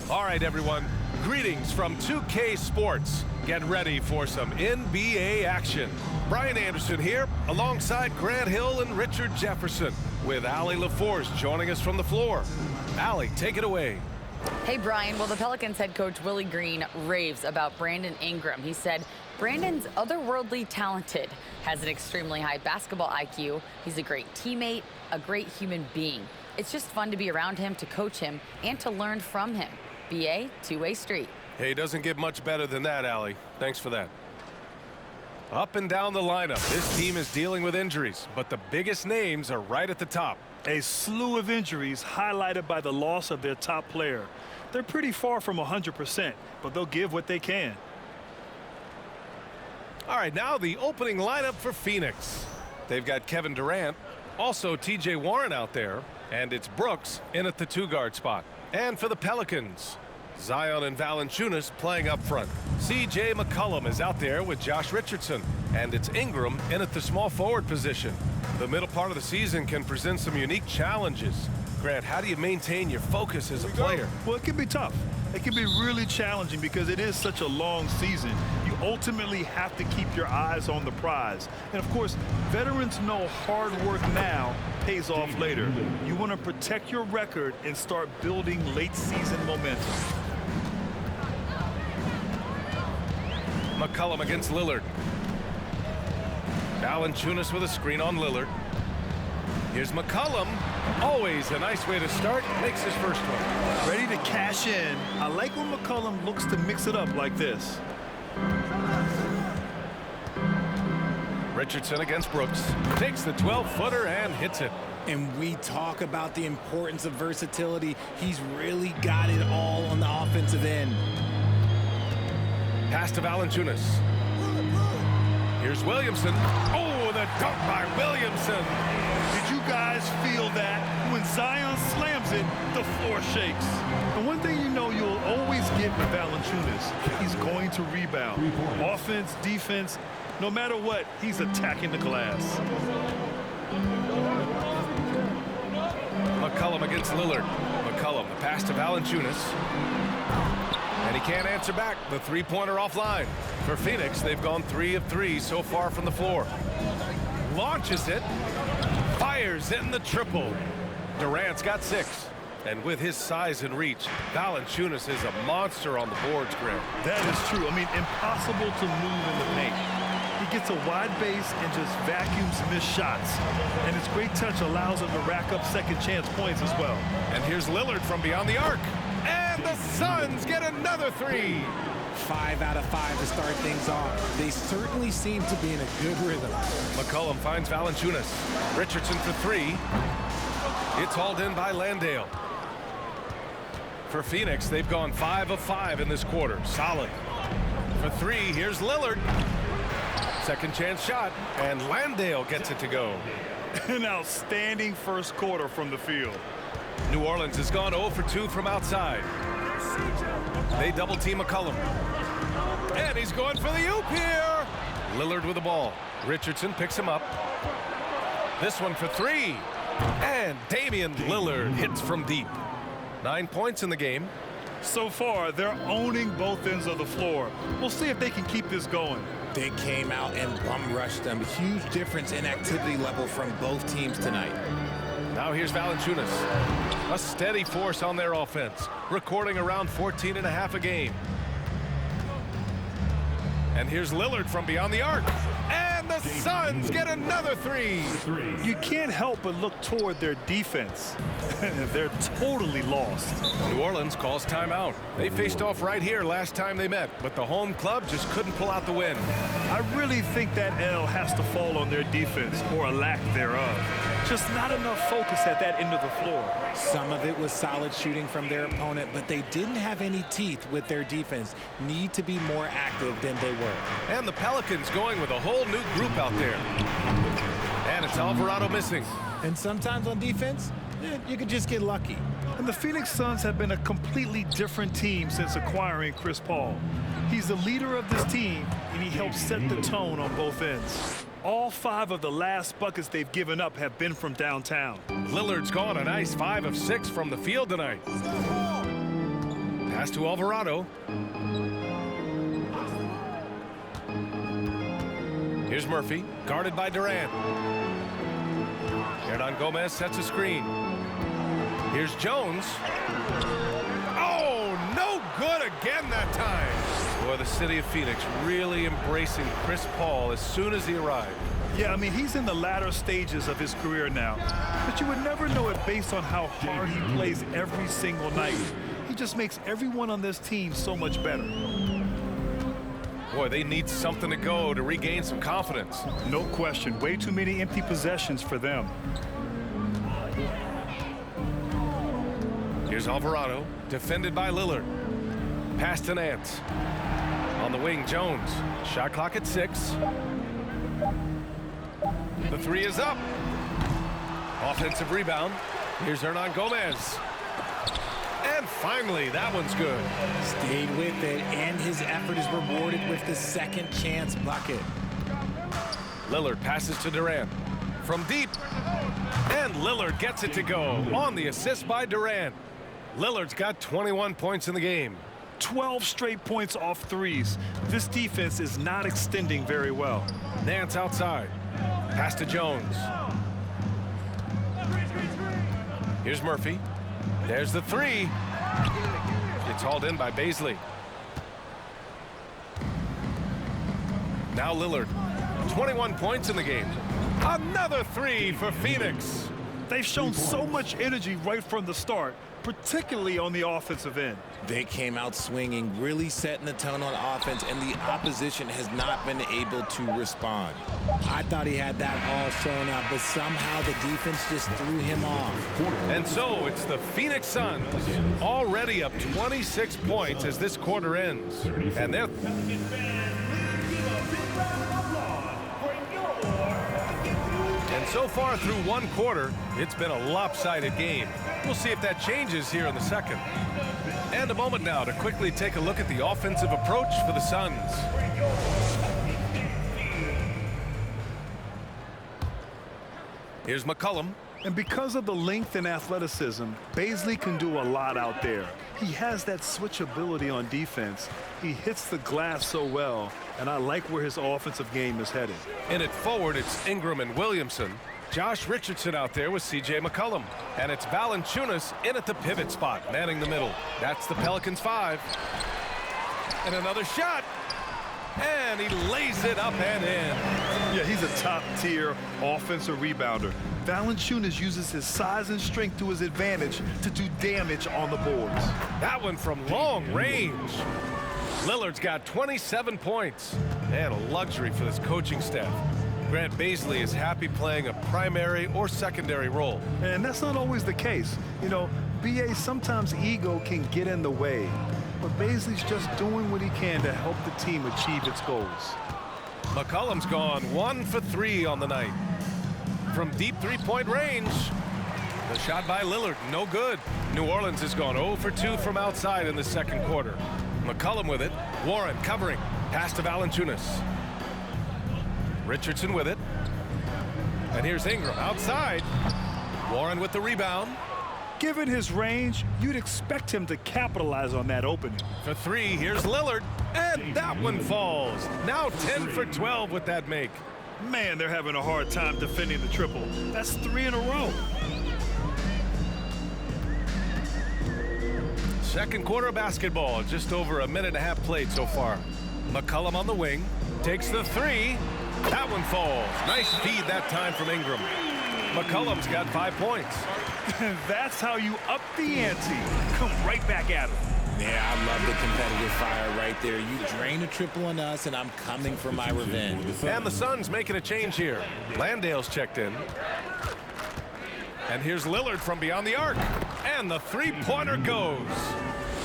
All right, everyone. Greetings from 2K Sports. Get ready for some NBA action. Brian Anderson here, alongside Grant Hill and Richard Jefferson, with Allie LaForce joining us from the floor. Allie, take it away. Hey, Brian. Well, the Pelicans head coach Willie Green raves about Brandon Ingram. He said, Brandon's otherworldly talented, has an extremely high basketball IQ. He's a great teammate, a great human being. It's just fun to be around him, to coach him, and to learn from him. BA, two-way street. Hey, doesn't get much better than that, Allie. Thanks for that. Up and down the lineup, this team is dealing with injuries, but the biggest names are right at the top. A slew of injuries highlighted by the loss of their top player. They're pretty far from 100%, but they'll give what they can. All right, now the opening lineup for Phoenix. They've got Kevin Durant, also TJ Warren out there, and it's Brooks in at the two-guard spot. And for the Pelicans, Zion and Valanciunas playing up front. C.J. McCollum is out there with Josh Richardson, and it's Ingram in at the small forward position. The middle part of the season can present some unique challenges. Grant, how do you maintain your focus as a player? Well, it can be tough. It can be really challenging because it is such a long season. You ultimately have to keep your eyes on the prize. And, of course, veterans know hard work now pays off later. You want to protect your record and start building late-season momentum. McCollum against Lillard. Valanciunas with a screen on Lillard. Here's McCollum. Always a nice way to start. Makes his first one. Ready to cash in. I like when McCollum looks to mix it up like this. Richardson against Brooks. Takes the 12-footer and hits it. And we talk about the importance of versatility. He's really got it all on the offensive end. Pass to Valanciunas. Here's Williamson. Oh, the dunk by Williamson. Did you guys feel that? When Zion slams it, the floor shakes. And one thing you know you'll always get with Valanciunas, he's going to rebound. Offense, defense, no matter what, he's attacking the glass. McCollum against Lillard. McCollum, the pass to Valanciunas. And he can't answer back. The three-pointer offline. For Phoenix, they've gone 3 of 3 so far from the floor. Launches it. Fires in the triple. Durant's got 6. And with his size and reach, Valanciunas is a monster on the boards, Grant. That is true. I mean, impossible to move in the paint. He gets a wide base and just vacuums missed shots. And his great touch allows him to rack up second chance points as well. And here's Lillard from beyond the arc. And the Suns get another 3. 5 out of 5 to start things off. They certainly seem to be in a good rhythm. McCollum finds Valanciunas. Richardson for 3. It's hauled in by Landale. For Phoenix, they've gone 5 of 5 in this quarter. Solid. For 3, here's Lillard. Second chance shot, and Landale gets it to go. An outstanding first quarter from the field. New Orleans has gone 0 for 2 from outside. They double-team McCollum. And he's going for the oop here. Lillard with the ball. Richardson picks him up. This one for 3. And Damian Lillard hits from deep. 9 points in the game. So far, they're owning both ends of the floor. We'll see if they can keep this going. They came out and bum rushed them. Huge difference in activity level from both teams tonight. Now here's Valanciunas. A steady force on their offense, recording around 14.5 a game. And here's Lillard from beyond the arc. And the Suns get another 3. You can't help but look toward their defense. They're totally lost. New Orleans calls timeout. They faced off right here last time they met, but the home club just couldn't pull out the win. I really think that L has to fall on their defense, or a lack thereof. Just not enough focus at that end of the floor. Some of it was solid shooting from their opponent, but they didn't have any teeth with their defense. Need to be more active than they were. And the Pelicans going with a whole new group out there. And it's Alvarado missing. And sometimes on defense, you could just get lucky. And the Phoenix Suns have been a completely different team since acquiring Chris Paul. He's the leader of this team, and he helps set the tone on both ends. All 5 of the last buckets they've given up have been from downtown. Lillard's gone a nice 5 of 6 from the field tonight. Pass to Alvarado. Here's Murphy, guarded by Durant. Hernan Gomez sets a screen. Here's Jones. Oh, no good again that time. Boy, the city of Phoenix really embracing Chris Paul as soon as he arrived. Yeah, I mean, he's in the latter stages of his career now. But you would never know it based on how hard he plays every single night. He just makes everyone on this team so much better. Boy, they need something to go to regain some confidence. No question. Way too many empty possessions for them. Here's Alvarado, defended by Lillard. Pass to Nance. On the wing, Jones. Shot clock at 6. The 3 is up. Offensive rebound. Here's Hernan Gomez. And finally, that one's good. Stayed with it, and his effort is rewarded with the second chance bucket. Lillard passes to Durant. From deep. And Lillard gets it to go on the assist by Durant. Lillard's got 21 points in the game. 12 straight points off threes. This defense is not extending very well. Nance outside. Pass to Jones. Here's Murphy. There's the 3. It's hauled in by Baisley. Now Lillard. 21 points in the game. Another 3 for Phoenix. They've shown so much energy right from the start, particularly on the offensive end. They came out swinging, really setting the tone on offense, and the opposition has not been able to respond. I thought he had that all shown up, but somehow the defense just threw him off. And so it's the Phoenix Suns already up 26 points as this quarter ends. And they're... And so far through one quarter, it's been a lopsided game. We'll see if that changes here in the second. And a moment now to quickly take a look at the offensive approach for the Suns. Here's McCollum. And because of the length and athleticism, Baisley can do a lot out there. He has that switchability on defense. He hits the glass so well, and I like where his offensive game is headed. In it forward, it's Ingram and Williamson. Josh Richardson out there with C.J. McCollum. And it's Valanciunas in at the pivot spot, manning the middle. That's the Pelicans 5. And another shot. And he lays it up and in. Yeah, he's a top-tier offensive rebounder. Valanciunas uses his size and strength to his advantage to do damage on the boards. That one from long range. Lillard's got 27 points. And a luxury for this coaching staff. Grant Baisley is happy playing a primary or secondary role. And that's not always the case. You know, B.A., sometimes ego can get in the way. But Baisley's just doing what he can to help the team achieve its goals. McCollum's gone 1 for 3 on the night. From deep three-point range, the shot by Lillard, no good. New Orleans has gone 0 for 2 from outside in the second quarter. McCollum with it. Warren covering. Pass to Valanciunas. Richardson with it. And here's Ingram outside. Warren with the rebound. Given his range, you'd expect him to capitalize on that opening. For 3, here's Lillard. And that one falls. Now 10 for 12 with that make. Man, they're having a hard time defending the triple. That's 3 in a row. Second quarter of basketball, just over a minute and a half played so far. McCollum on the wing, takes the 3. That one falls. Nice feed that time from Ingram. McCollum's got 5 points. That's how you up the ante. Come right back at him. Yeah, I love the competitive fire right there. You drain a triple on us, and I'm coming for my revenge. And the Suns making a change here. Landale's checked in. And here's Lillard from beyond the arc. And the three-pointer goes.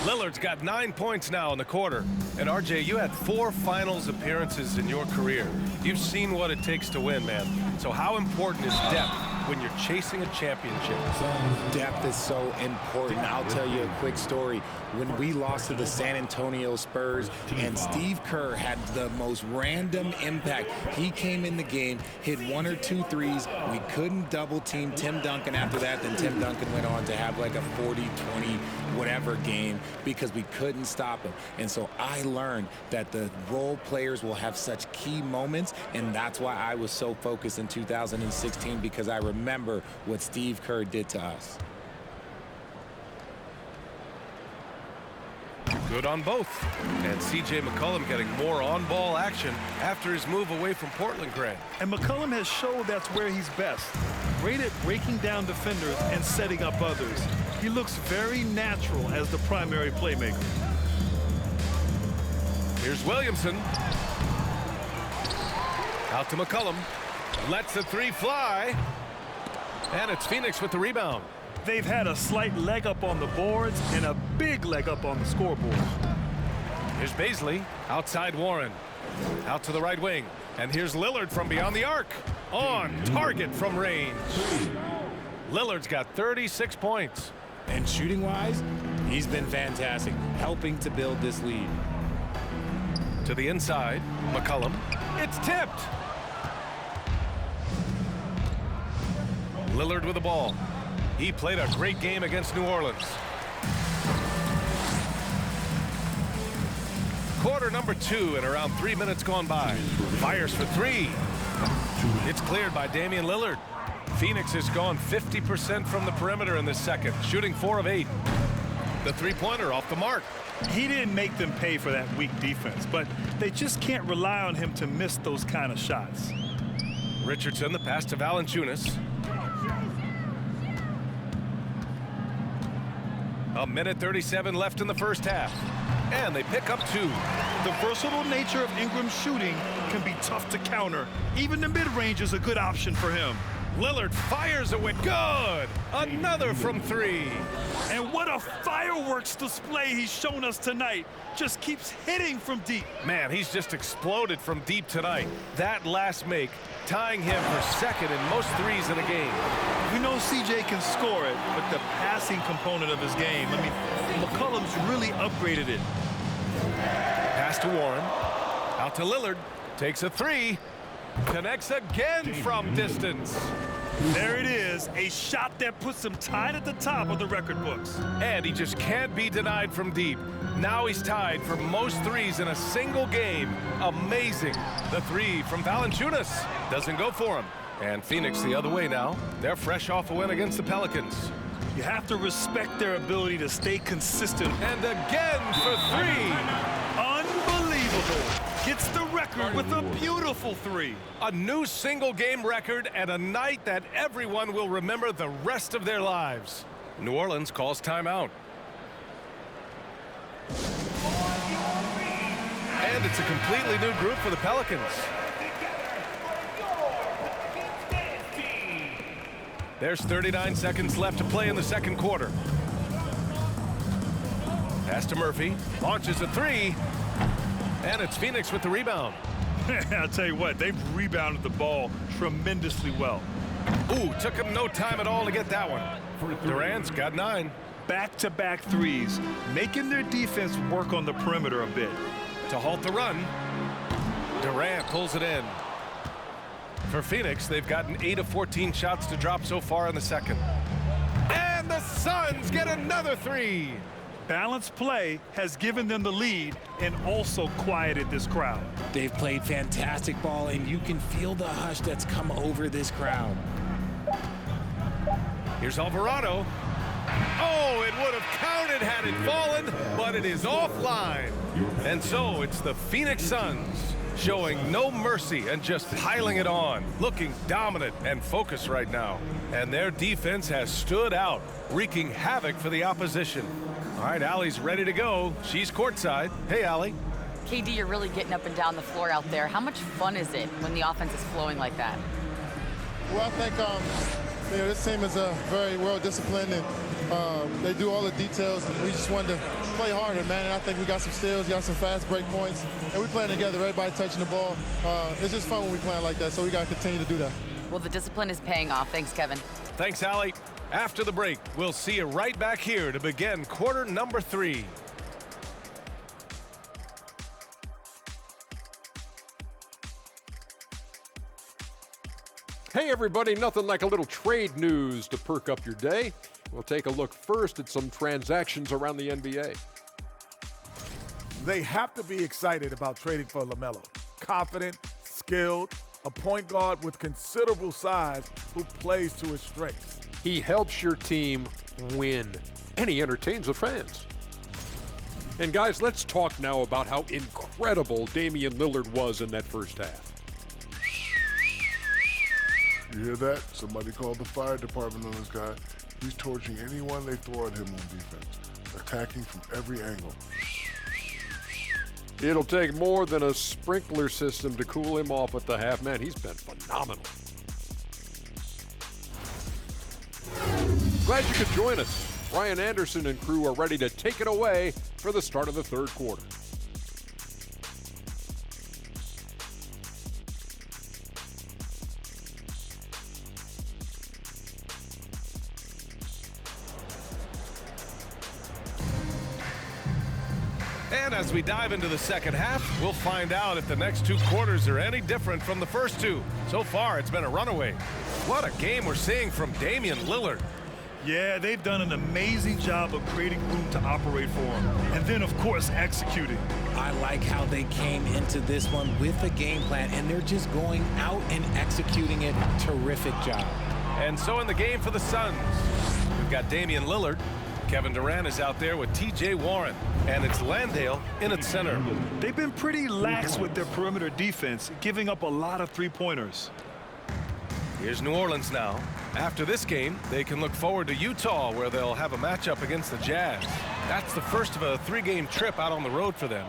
Lillard's got 9 points now in the quarter. And RJ, you had 4 finals appearances in your career. You've seen what it takes to win, man. So how important is depth when you're chasing a championship? Depth is so important. I'll tell you a quick story. When we lost to the San Antonio Spurs and Steve Kerr had the most random impact. He came in the game, hit 1 or 2 threes. We couldn't double team Tim Duncan after that. Then Tim Duncan went on to have like a 40-20 whatever game because we couldn't stop him. And so I learned that the role players will have such key moments, and that's why I was so focused in 2016 because I remember what Steve Kerr did to us. Good on both. And C.J. McCollum getting more on-ball action after his move away from Portland, Grant. And McCollum has showed that's where he's best. Great at breaking down defenders and setting up others. He looks very natural as the primary playmaker. Here's Williamson. Out to McCollum. Lets the three fly. And it's Phoenix with the rebound. They've had a slight leg up on the boards and a big leg up on the scoreboard. Here's Baisley. Outside Warren. Out to the right wing. And here's Lillard from beyond the arc. On target from range. Lillard's got 36 points. And shooting-wise, he's been fantastic, helping to build this lead. To the inside, McCollum. It's tipped. Lillard with the ball. He played a great game against New Orleans. Quarter number 2 and around 3 minutes gone by. Fires for 3. It's cleared by Damian Lillard. Phoenix has gone 50% from the perimeter in this second, shooting 4 of 8. The three-pointer off the mark. He didn't make them pay for that weak defense, but they just can't rely on him to miss those kind of shots. Richardson, the pass to Valanciunas. A minute 37 left in the first half. And they pick up 2. The versatile nature of Ingram's shooting can be tough to counter. Even the mid-range is a good option for him. Lillard fires away. Good. Another from 3. And what a fireworks display he's shown us tonight. Just keeps hitting from deep. Man, he's just exploded from deep tonight. That last make, tying him for second in most threes in a game. We know CJ can score it, but the passing component of his game, I mean, McCollum's really upgraded it. Pass to Warren. Out to Lillard. Takes a 3. Connects again from distance. There it is, a shot that puts him tied at the top of the record books. And he just can't be denied from deep. Now he's tied for most threes in a single game. Amazing. The 3 from Valanciunas doesn't go for him. And Phoenix the other way now. They're fresh off a win against the Pelicans. You have to respect their ability to stay consistent. And again for 3. Unbelievable. Gets the record with a beautiful 3. A new single-game record and a night that everyone will remember the rest of their lives. New Orleans calls timeout. And it's a completely new group for the Pelicans. There's 39 seconds left to play in the second quarter. Pass to Murphy. Launches a 3. And it's Phoenix with the rebound. I'll tell you what, they've rebounded the ball tremendously well. Ooh, took him no time at all to get that one. Durant's got 9. Back-to-back threes, making their defense work on the perimeter a bit. To halt the run, Durant pulls it in. For Phoenix, they've gotten 8 of 14 shots to drop so far in the second. And the Suns get another 3. Balanced play has given them the lead and also quieted this crowd. They've played fantastic ball, and you can feel the hush that's come over this crowd. Here's Alvarado. Oh, it would have counted had it fallen, but it is offline. And so it's the Phoenix Suns showing no mercy and just piling it on, looking dominant and focused right now. And their defense has stood out, wreaking havoc for the opposition. All right, Allie's ready to go. She's courtside. Hey, Allie. KD, you're really getting up and down the floor out there. How much fun is it when the offense is flowing like that? Well, I think this team is very well disciplined, and they do all the details, and we just wanted to play harder, man. And I think we got some steals, got some fast break points, and we playing together, everybody touching the ball. It's just fun when we playing like that, so we got to continue to do that. Well, the discipline is paying off. Thanks, Kevin. Thanks, Allie. After the break, we'll see you right back here to begin quarter number 3. Hey everybody, nothing like a little trade news to perk up your day. We'll take a look first at some transactions around the NBA. They have to be excited about trading for LaMelo. Confident, skilled, a point guard with considerable size who plays to his strengths. He helps your team win, and he entertains the fans. And guys, let's talk now about how incredible Damian Lillard was in that first half. You hear that? Somebody called the fire department on this guy. He's torching anyone they throw at him on defense, attacking from every angle. It'll take more than a sprinkler system to cool him off at the half. Man, he's been phenomenal. Glad you could join us. Brian Anderson and crew are ready to take it away for the start of the third quarter. And as we dive into the second half, we'll find out if the next two quarters are any different from the first two. So far, it's been a runaway. What a game we're seeing from Damian Lillard. Yeah, they've done an amazing job of creating room to operate for him. And then, of course, executing. I like how they came into this one with a game plan, and they're just going out and executing it. Terrific job. And so in the game for the Suns, we've got Damian Lillard. Kevin Durant is out there with T.J. Warren, and it's Landale in its center. They've been pretty lax with their perimeter defense, giving up a lot of three-pointers. Here's New Orleans now. After this game, they can look forward to Utah, where they'll have a matchup against the Jazz. That's the first of a three-game trip out on the road for them.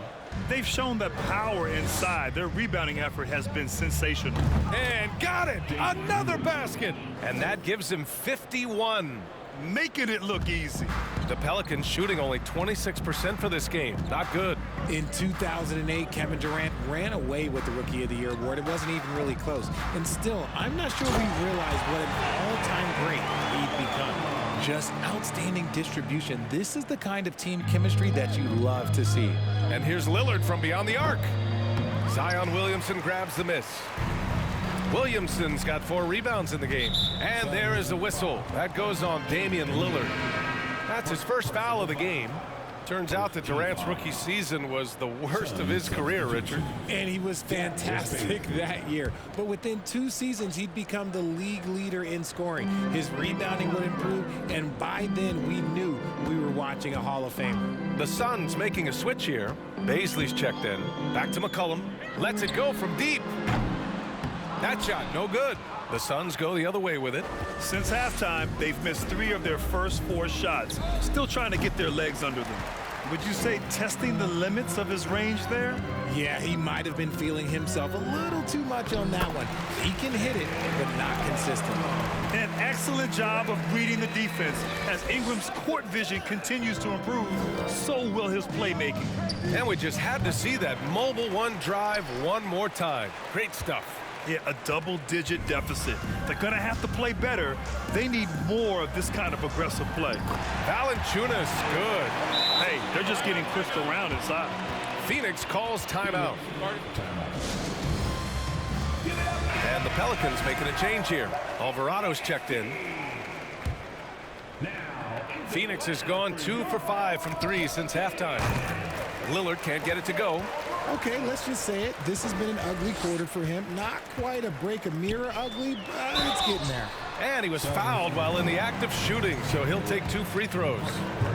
They've shown that power inside. Their rebounding effort has been sensational. And got it! Another basket! And that gives him 51. Making it look easy. The Pelicans shooting only 26% for this game. Not good. In 2008, Kevin Durant ran away with the Rookie of the Year award. It wasn't even really close. And still, I'm not sure we realized what an all-time great he'd become. Just outstanding distribution. This is the kind of team chemistry that you love to see. And here's Lillard from beyond the arc. Zion Williamson grabs the miss. Williamson's got 4 rebounds in the game. And there is a whistle. That goes on Damian Lillard. That's his first foul of the game. Turns out that Durant's rookie season was the worst of his career, Richard. And he was fantastic that year. But within 2 seasons, he'd become the league leader in scoring. His rebounding would improve, and by then we knew we were watching a Hall of Famer. The Suns making a switch here. Baisley's checked in. Back to McCollum. Lets it go from deep. That shot, no good. The Suns go the other way with it. Since halftime, they've missed 3 of their first 4 shots. Still trying to get their legs under them. Would you say testing the limits of his range there? Yeah, he might have been feeling himself a little too much on that one. He can hit it, but not consistently. An excellent job of reading the defense. As Ingram's court vision continues to improve, so will his playmaking. And we just had to see that mobile one drive one more time. Great stuff. Yeah, a double-digit deficit. They're going to have to play better. They need more of this kind of aggressive play. Valanciunas, good. Hey, they're just getting pushed around inside. Phoenix calls timeout. And the Pelicans making a change here. Alvarado's checked in. Phoenix has gone 2 for 5 from 3 since halftime. Lillard can't get it to go. Okay, let's just say it. This has been an ugly quarter for him. Not quite a break a mirror ugly, but it's getting there. And he was fouled while in the act of shooting, so he'll take 2 free throws.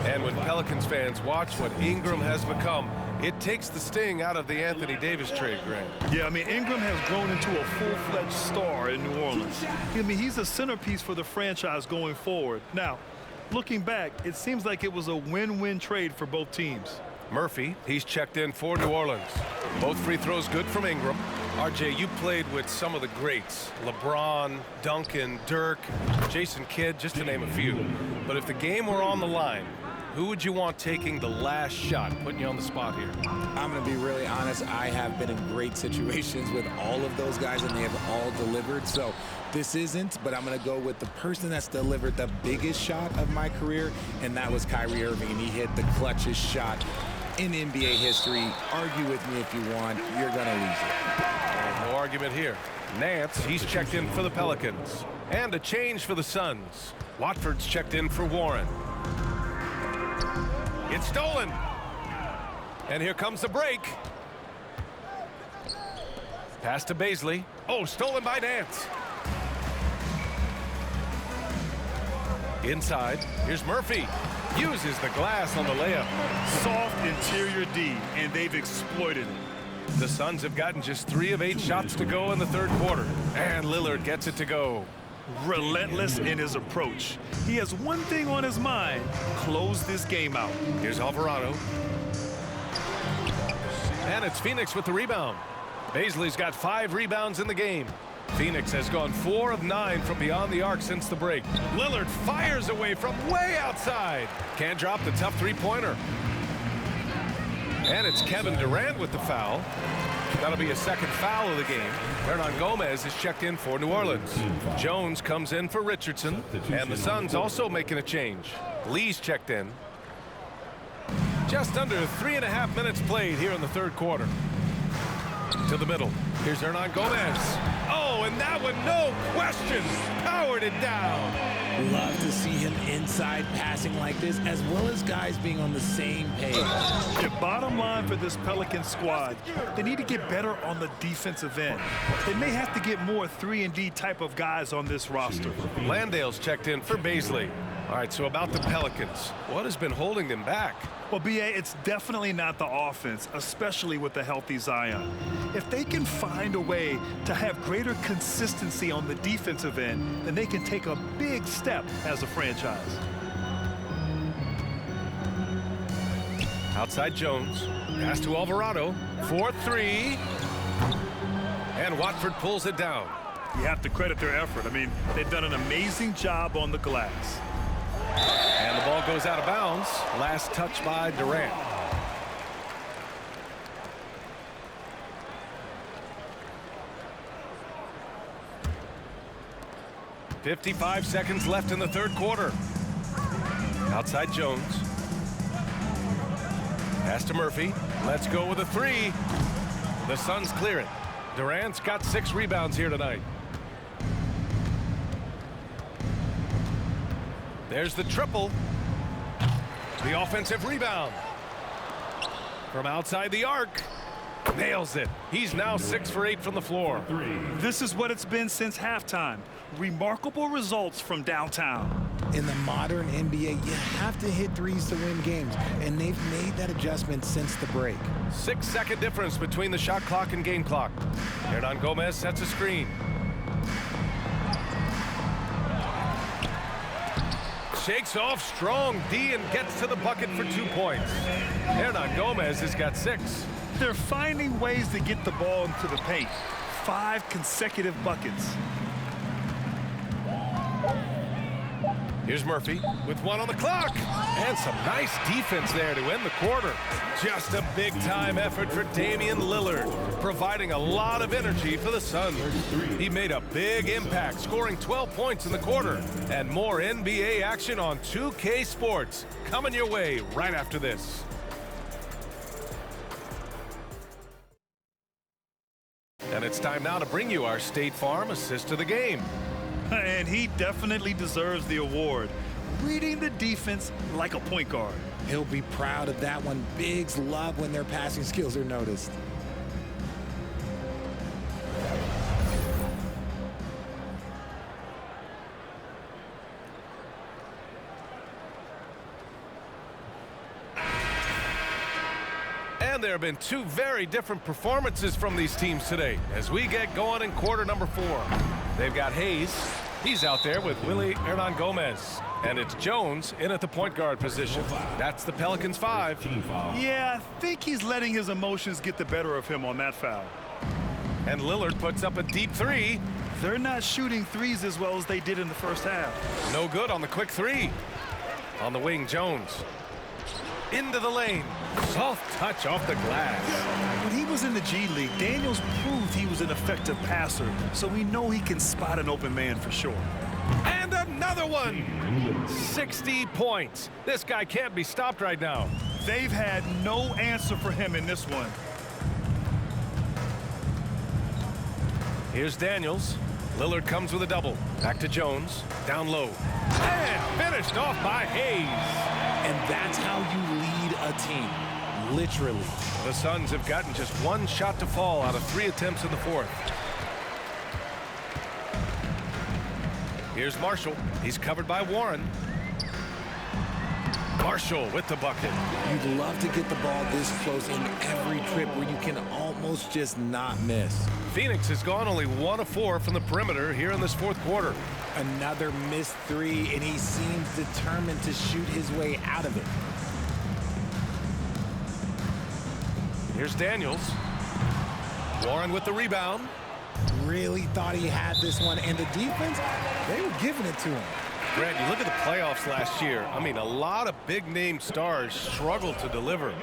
And when Pelicans fans watch what Ingram has become, it takes the sting out of the Anthony Davis trade, Grant. Yeah, I mean, Ingram has grown into a full-fledged star in New Orleans. I mean, he's a centerpiece for the franchise going forward. Now, looking back, it seems like it was a win-win trade for both teams. Murphy, he's checked in for New Orleans. Both free throws good from Ingram. RJ, you played with some of the greats. LeBron, Duncan, Dirk, Jason Kidd, just to name a few. But if the game were on the line, who would you want taking the last shot? Putting you on the spot here. I'm going to be really honest. I have been in great situations with all of those guys, and they have all delivered. So this isn't, but I'm going to go with the person that's delivered the biggest shot of my career, and that was Kyrie Irving. And he hit the clutchest shot in NBA history. Argue with me if you want. You're going to lose it. No argument here. Nance, he's checked in for the Pelicans. And a change for the Suns. Watford's checked in for Warren. It's stolen. And here comes the break. Pass to Baisley. Oh, stolen by Nance. Inside, here's Murphy. Uses the glass on the layup. Soft interior D, and they've exploited it. The Suns have gotten just 3 of 8 shots to go in the third quarter. And Lillard gets it to go. Relentless in his approach. He has one thing on his mind: close this game out. Here's Alvarado. And it's Phoenix with the rebound. Baisley's got 5 rebounds in the game. Phoenix has gone 4 of 9 from beyond the arc since the break. Lillard fires away from way outside. Can't drop the tough three-pointer. And it's Kevin Durant with the foul. That'll be a second foul of the game. Hernangomez is checked in for New Orleans. Jones comes in for Richardson. And the Suns also making a change. Lee's checked in. Just under 3.5 minutes played here in the third quarter. To the middle. Here's Hernangomez. Oh, and that one, no question, powered it down. Love to see him inside passing like this, as well as guys being on the same page. The bottom line for this Pelicans squad, they need to get better on the defensive end. They may have to get more 3-and-D type of guys on this roster. Landale's checked in for Baisley. All right, so about the Pelicans, what has been holding them back? Well, B.A., it's definitely not the offense, especially with the healthy Zion. If they can find a way to have greater consistency on the defensive end, then they can take a big step as a franchise. Outside Jones. Pass to Alvarado. 4-3. And Watford pulls it down. You have to credit their effort. I mean, they've done an amazing job on the glass. And the ball goes out of bounds. Last touch by Durant. .55 seconds left in the third quarter. Outside Jones. Pass to Murphy. Let's go with a 3. The Suns clear it. Durant's got 6 rebounds here tonight. There's the triple. The offensive rebound. From outside the arc. Nails it. He's now 6 for 8 from the floor. This is what it's been since halftime. Remarkable results from downtown. In the modern NBA, you have to hit threes to win games, and they've made that adjustment since the break. 6-second difference between the shot clock and game clock. Hernangomez sets a screen. Shakes off strong D and gets to the bucket for 2 points. Hernangomez has got 6. They're finding ways to get the ball into the paint. 5 consecutive buckets. Here's Murphy with 1 on the clock. And some nice defense there to end the quarter. Just a big-time effort for Damian Lillard, providing a lot of energy for the Suns. He made a big impact, scoring 12 points in the quarter. And more NBA action on 2K Sports coming your way right after this. And it's time now to bring you our State Farm assist of the game. And he definitely deserves the award. Reading the defense like a point guard. He'll be proud of that one. Bigs love when their passing skills are noticed. And there have been 2 very different performances from these teams today as we get going in quarter number 4. They've got Hayes. He's out there with Willie Hernangomez. And it's Jones in at the point guard position. That's the Pelicans 5. Yeah, I think he's letting his emotions get the better of him on that foul. And Lillard puts up a deep 3. They're not shooting threes as well as they did in the first half. No good on the quick 3. On the wing, Jones. Into the lane. Soft touch off the glass. When he was in the G League, Daniels proved he was an effective passer, so we know he can spot an open man for sure. And another one. 60 points. This guy can't be stopped right now. They've had no answer for him in this one. Here's Daniels. Lillard comes with a double. Back to Jones. Down low. And finished off by Hayes. And that's how you lead a team. Literally. The Suns have gotten just one shot to fall out of 3 attempts in the fourth. Here's Marshall. He's covered by Warren. Marshall with the bucket. You'd love to get the ball this close in every trip where you can almost just not miss. Phoenix has gone only 1 of 4 from the perimeter here in this fourth quarter. Another missed 3, and he seems determined to shoot his way out of it. Here's Daniels. Warren with the rebound. Really thought he had this one, and the defense, they were giving it to him. Grant, you look at the playoffs last year. I mean, a lot of big-name stars struggled to deliver.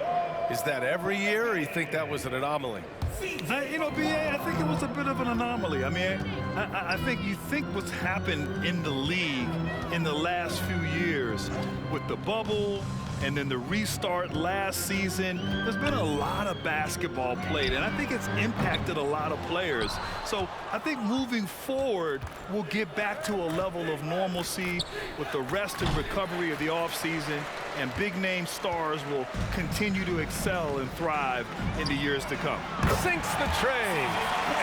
Is that every year, or you think that was an anomaly? You know, B.A., I think it was a bit of an anomaly. I mean, I think you think what's happened in the league in the last few years with the bubble and then the restart last season, there's been a lot of basketball played, and I think it's impacted a lot of players. So I think moving forward, we'll get back to a level of normalcy with the rest and recovery of the offseason, and big-name stars will continue to excel and thrive in the years to come. Sinks the tray.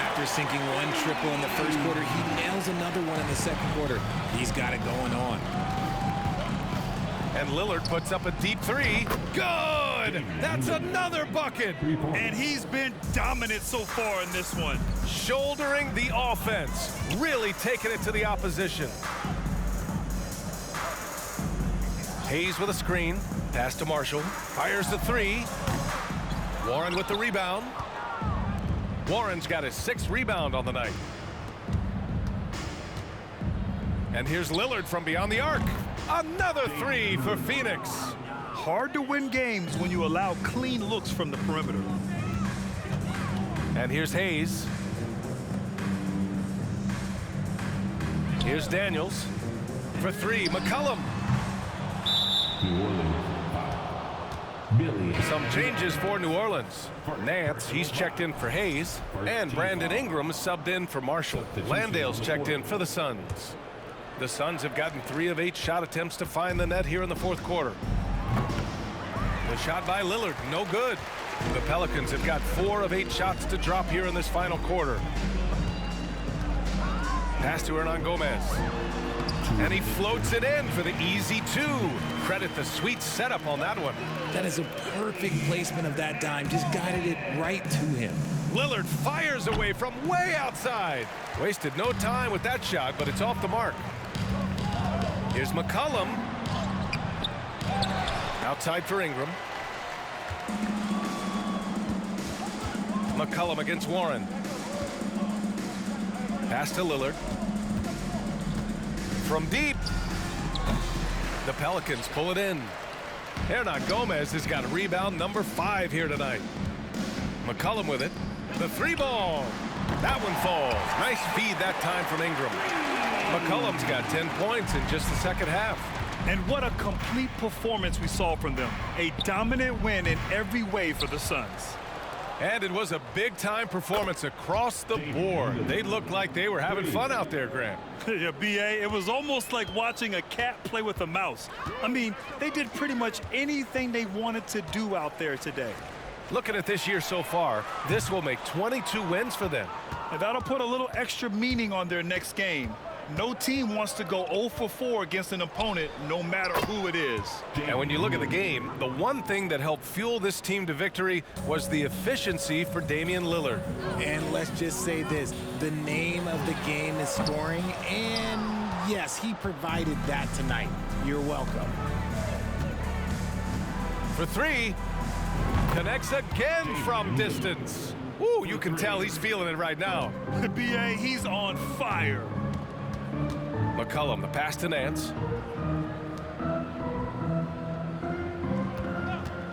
After sinking 1 triple in the first quarter, he nails another one in the second quarter. He's got it going on. And Lillard puts up a deep 3. Good! That's another bucket! And he's been dominant so far in this one. Shouldering the offense. Really taking it to the opposition. Hayes with a screen. Pass to Marshall. Fires the 3. Warren with the rebound. Warren's got his 6th rebound on the night. And here's Lillard from beyond the arc. Another 3 for Phoenix. Hard to win games when you allow clean looks from the perimeter. And here's Hayes. Here's Daniels for 3. McCollum. Some changes for New Orleans. Nance, he's checked in for Hayes. And Brandon Ingram subbed in for Marshall. Landale's checked in for the Suns. The Suns have gotten 3 of 8 shot attempts to find the net here in the fourth quarter. The shot by Lillard, no good. The Pelicans have got 4 of 8 shots to drop here in this final quarter. Pass to Hernan Gomez. And he floats it in for the easy 2. Credit the sweet setup on that one. That is a perfect placement of that dime. Just guided it right to him. Lillard fires away from way outside. Wasted no time with that shot, but it's off the mark. Here's McCollum. Outside for Ingram. McCollum against Warren. Pass to Lillard. From deep. The Pelicans pull it in. Hernan Gomez has got rebound number 5 here tonight. McCollum with it. The 3 ball. That one falls. Nice feed that time from Ingram. McCollum's got 10 points in just the second half. And what a complete performance we saw from them. A dominant win in every way for the Suns. And it was a big-time performance across the board. They looked like they were having fun out there, Grant. Yeah, B.A., it was almost like watching a cat play with a mouse. I mean, they did pretty much anything they wanted to do out there today. Looking at this year so far, this will make 22 wins for them. And that'll put a little extra meaning on their next game. No team wants to go 0 for 4 against an opponent, no matter who it is. And when you look at the game, the one thing that helped fuel this team to victory was the efficiency for Damian Lillard. And let's just say this, the name of the game is scoring, and yes, he provided that tonight. You're welcome. For 3, connects again from distance. Ooh, you can tell he's feeling it right now. B.A., he's on fire. McCollum, the pass to Nance.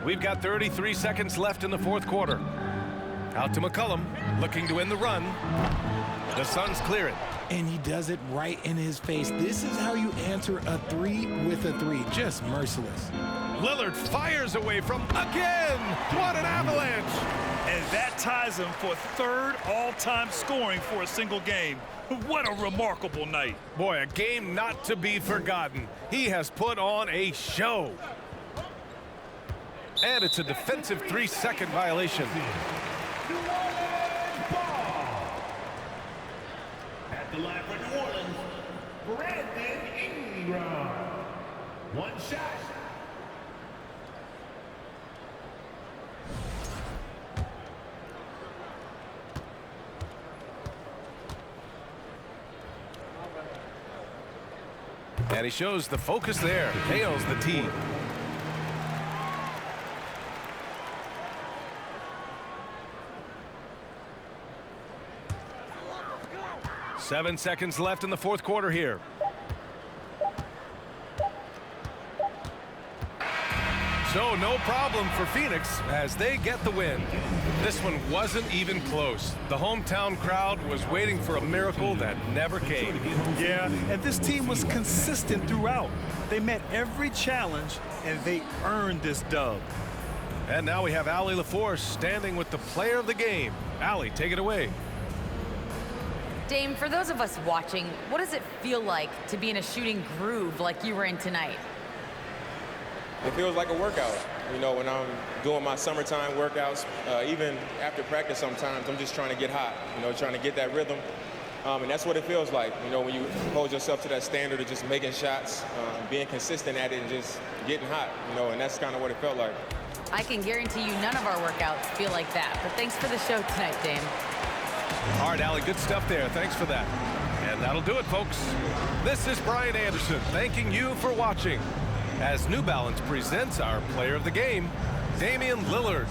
We've got 33 seconds left in the fourth quarter. Out to McCollum, looking to win the run. The Suns clear it. And he does it right in his face. This is how you answer a 3 with a 3, just merciless. Lillard fires away from again. What an avalanche. And that ties him for third all-time scoring for a single game. What a remarkable night. Boy, a game not to be forgotten. He has put on a show. And it's a defensive 3-second violation. At the line for New Orleans, Brandon Ingram. One shot. And he shows the focus there. Nails the tee. Seven seconds left in the fourth quarter here. So no problem for Phoenix as they get the win. This one wasn't even close. The hometown crowd was waiting for a miracle that never came. Yeah, and this team was consistent throughout. They met every challenge, and they earned this dub. And now we have Allie LaForce standing with the player of the game. Allie, take it away. Dame, for those of us watching, what does it feel like to be in a shooting groove like you were in tonight? It feels like a workout. You know, when I'm doing my summertime workouts, even after practice sometimes, I'm just trying to get hot, you know, trying to get that rhythm. And that's what it feels like, you know, when you hold yourself to that standard of just making shots, being consistent at it and just getting hot, you know, and that's kind of what it felt like. I can guarantee you none of our workouts feel like that, but thanks for the show tonight, Dame. All right, Allie, good stuff there. Thanks for that. And that'll do it, folks. This is Brian Anderson thanking you for watching as New Balance presents our player of the game, Damian Lillard.